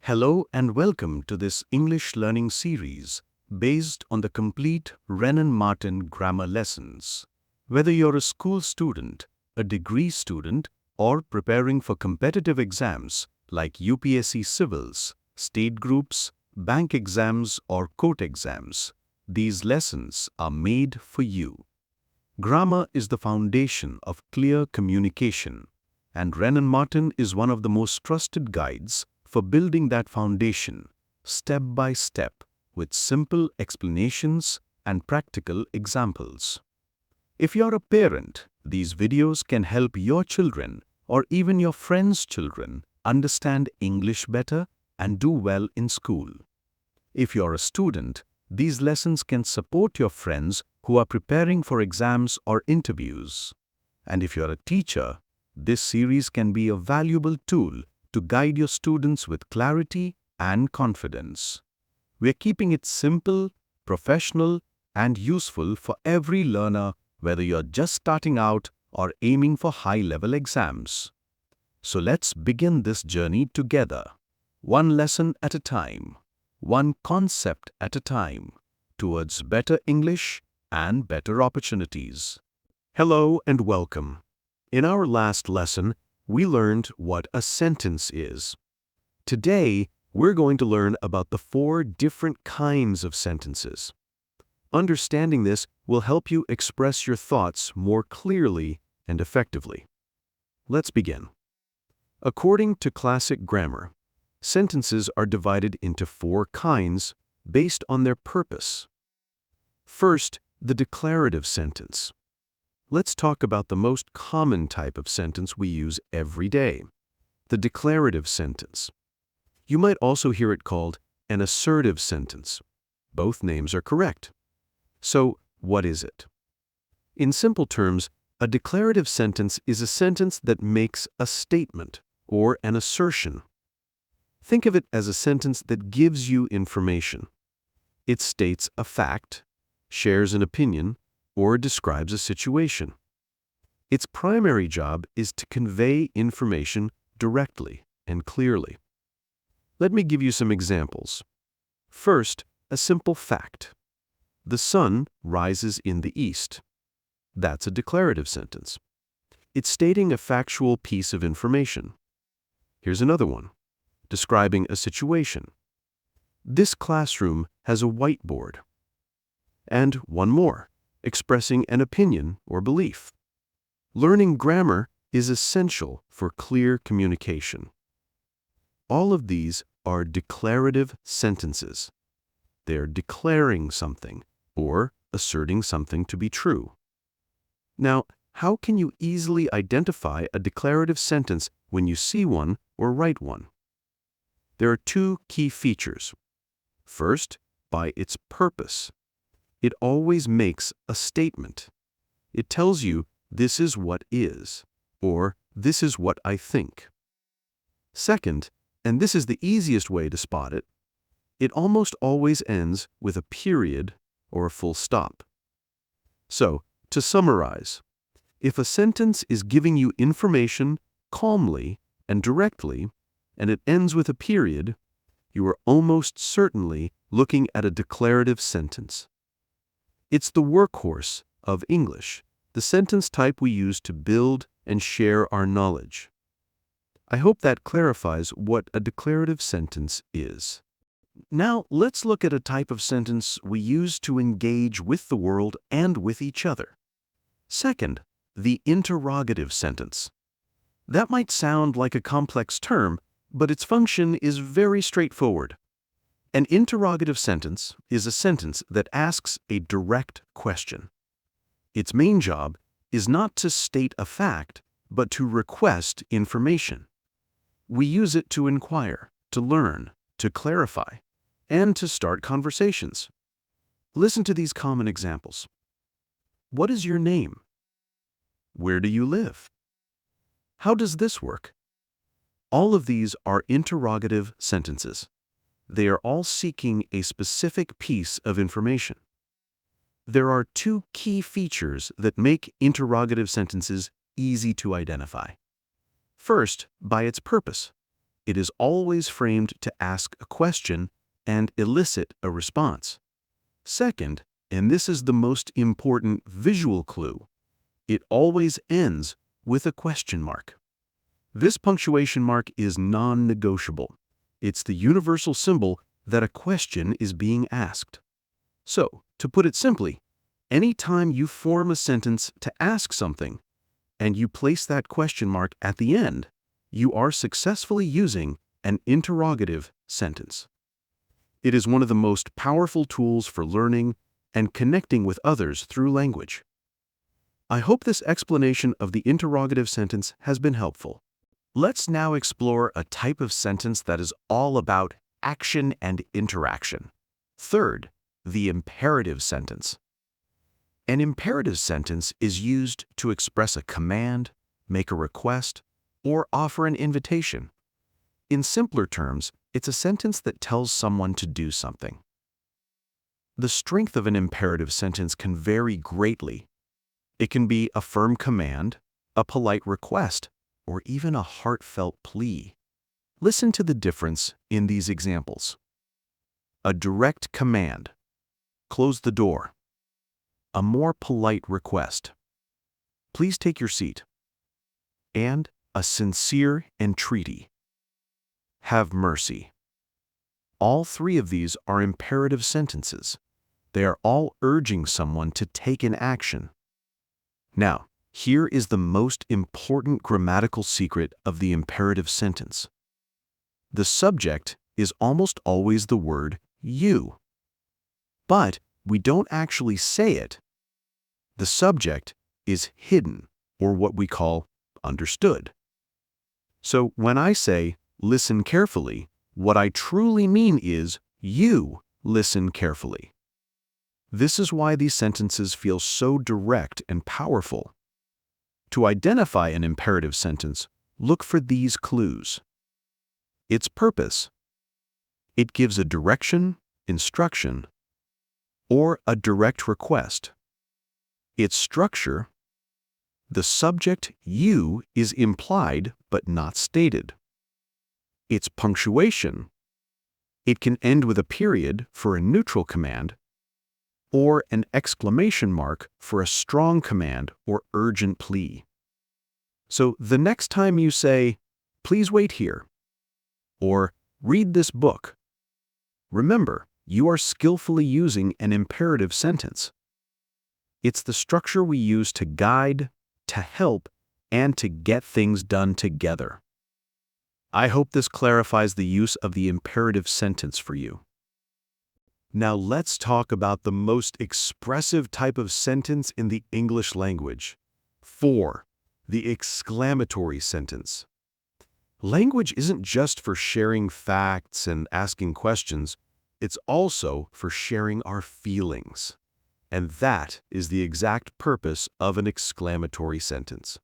Hello and welcome to this English learning series based on the complete Wren and Martin grammar lessons. Whether you're a school student, a degree student, or preparing for competitive exams like UPSC Civils, state groups, bank exams, or court exams, these lessons are made for you. Grammar is the foundation of clear communication, and Wren and Martin is one of the most trusted guides for building that foundation, step by step, with simple explanations and practical examples. If you're a parent, these videos can help your children or even your friends' children understand English better and do well in school. If you're a student, these lessons can support your friends who are preparing for exams or interviews. And if you're a teacher, this series can be a valuable tool to guide your students with clarity and confidence. We're keeping it simple, professional, and useful for every learner, whether you're just starting out or aiming for high-level exams. So let's begin this journey together, one lesson at a time, one concept at a time, towards better English and better opportunities. Hello and welcome. In our last lesson, we learned what a sentence is. Today, we're going to learn about the 4 different kinds of sentences. Understanding this will help you express your thoughts more clearly and effectively. Let's begin. According to classic grammar, sentences are divided into 4 kinds based on their purpose. First, the declarative sentence. Let's talk about the most common type of sentence we use every day, the declarative sentence. You might also hear it called an assertive sentence. Both names are correct. So, what is it? In simple terms, a declarative sentence is a sentence that makes a statement or an assertion. Think of it as a sentence that gives you information. It states a fact, shares an opinion, or describes a situation. Its primary job is to convey information directly and clearly. Let me give you some examples. First, a simple fact. The sun rises in the east. That's a declarative sentence. It's stating a factual piece of information. Here's another one, describing a situation. This classroom has a whiteboard. And one more, expressing an opinion or belief. Learning grammar is essential for clear communication. All of these are declarative sentences. They're declaring something or asserting something to be true. Now, how can you easily identify a declarative sentence when you see one or write one? There are 2 key features. First, by its purpose. It always makes a statement. It tells you, this is what is, or this is what I think. Second, and this is the easiest way to spot it, it almost always ends with a period or a full stop. So, to summarize, if a sentence is giving you information calmly and directly, and it ends with a period, you are almost certainly looking at a declarative sentence. It's the workhorse of English, the sentence type we use to build and share our knowledge. I hope that clarifies what a declarative sentence is. Now, let's look at a type of sentence we use to engage with the world and with each other. Second, the interrogative sentence. That might sound like a complex term, but its function is very straightforward. An interrogative sentence is a sentence that asks a direct question. Its main job is not to state a fact, but to request information. We use it to inquire, to learn, to clarify, and to start conversations. Listen to these common examples. What is your name? Where do you live? How does this work? All of these are interrogative sentences. They are all seeking a specific piece of information. There are 2 key features that make interrogative sentences easy to identify. First, by its purpose. It is always framed to ask a question and elicit a response. Second, and this is the most important visual clue, it always ends with a question mark. This punctuation mark is non-negotiable. It's the universal symbol that a question is being asked. So, to put it simply, anytime you form a sentence to ask something, and you place that question mark at the end, you are successfully using an interrogative sentence. It is one of the most powerful tools for learning and connecting with others through language. I hope this explanation of the interrogative sentence has been helpful. Let's now explore a type of sentence that is all about action and interaction. Third, the imperative sentence. An imperative sentence is used to express a command, make a request, or offer an invitation. In simpler terms, it's a sentence that tells someone to do something. The strength of an imperative sentence can vary greatly. It can be a firm command, a polite request, or even a heartfelt plea. Listen to the difference in these examples. A direct command. Close the door. A more polite request. Please take your seat. And a sincere entreaty. Have mercy. All three of these are imperative sentences. They are all urging someone to take an action. Now, here is the most important grammatical secret of the imperative sentence. The subject is almost always the word you. But we don't actually say it. The subject is hidden, or what we call understood. So when I say, listen carefully, what I truly mean is, you listen carefully. This is why these sentences feel so direct and powerful. To identify an imperative sentence, look for these clues. Its purpose. It gives a direction, instruction, or a direct request. Its structure. The subject you is implied but not stated. Its punctuation. It can end with a period for a neutral command or an exclamation mark for a strong command or urgent plea. So the next time you say, please wait here, or read this book, remember, you are skillfully using an imperative sentence. It's the structure we use to guide, to help, and to get things done together. I hope this clarifies the use of the imperative sentence for you. Now let's talk about the most expressive type of sentence in the English language. 4. The exclamatory sentence. Language isn't just for sharing facts and asking questions, it's also for sharing our feelings. And that is the exact purpose of an exclamatory sentence.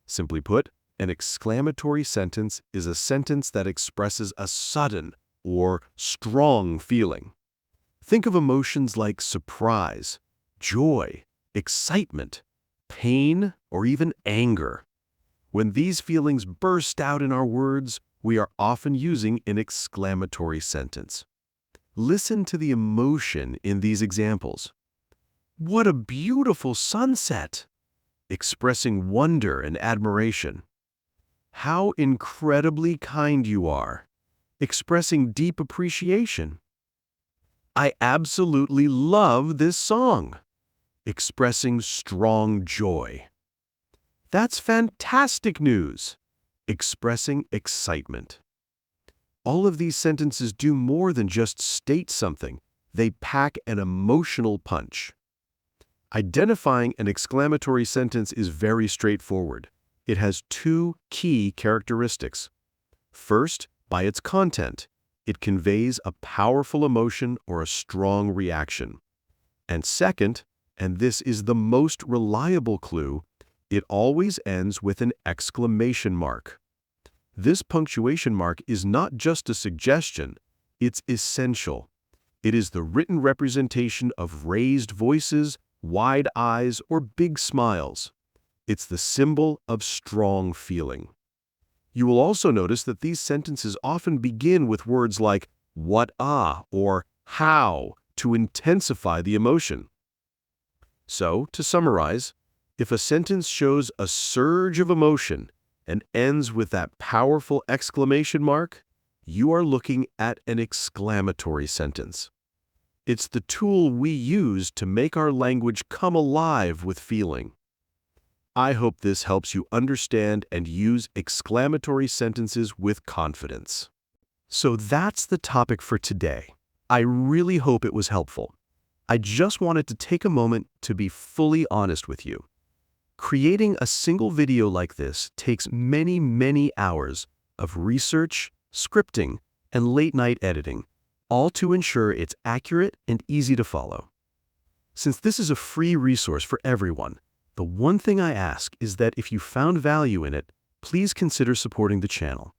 Simply put, an exclamatory sentence is a sentence that expresses a sudden or strong feeling. Think of emotions like surprise, joy, excitement, pain, or even anger. When these feelings burst out in our words, we are often using an exclamatory sentence. Listen to the emotion in these examples. What a beautiful sunset! Expressing wonder and admiration. How incredibly kind you are! Expressing deep appreciation. I absolutely love this song! Expressing strong joy. That's fantastic news! Expressing excitement. All of these sentences do more than just state something. They pack an emotional punch. Identifying an exclamatory sentence is very straightforward. It has two key characteristics. First, by its content, it conveys a powerful emotion or a strong reaction. And second, and this is the most reliable clue, it always ends with an exclamation mark. This punctuation mark is not just a suggestion, it's essential. It is the written representation of raised voices, wide eyes, or big smiles. It's the symbol of strong feeling. You will also notice that these sentences often begin with words like what or how to intensify the emotion. So, to summarize, if a sentence shows a surge of emotion and ends with that powerful exclamation mark, you are looking at an exclamatory sentence. It's the tool we use to make our language come alive with feeling. I hope this helps you understand and use exclamatory sentences with confidence. So that's the topic for today. I really hope it was helpful. I just wanted to take a moment to be fully honest with you. Creating a single video like this takes many, many hours of research, scripting, and late-night editing, all to ensure it's accurate and easy to follow. Since this is a free resource for everyone, the one thing I ask is that if you found value in it, please consider supporting the channel.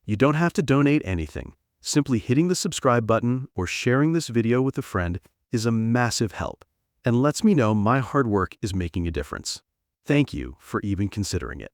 You don't have to donate anything. Simply hitting the subscribe button or sharing this video with a friend is a massive help and lets me know my hard work is making a difference. Thank you for even considering it.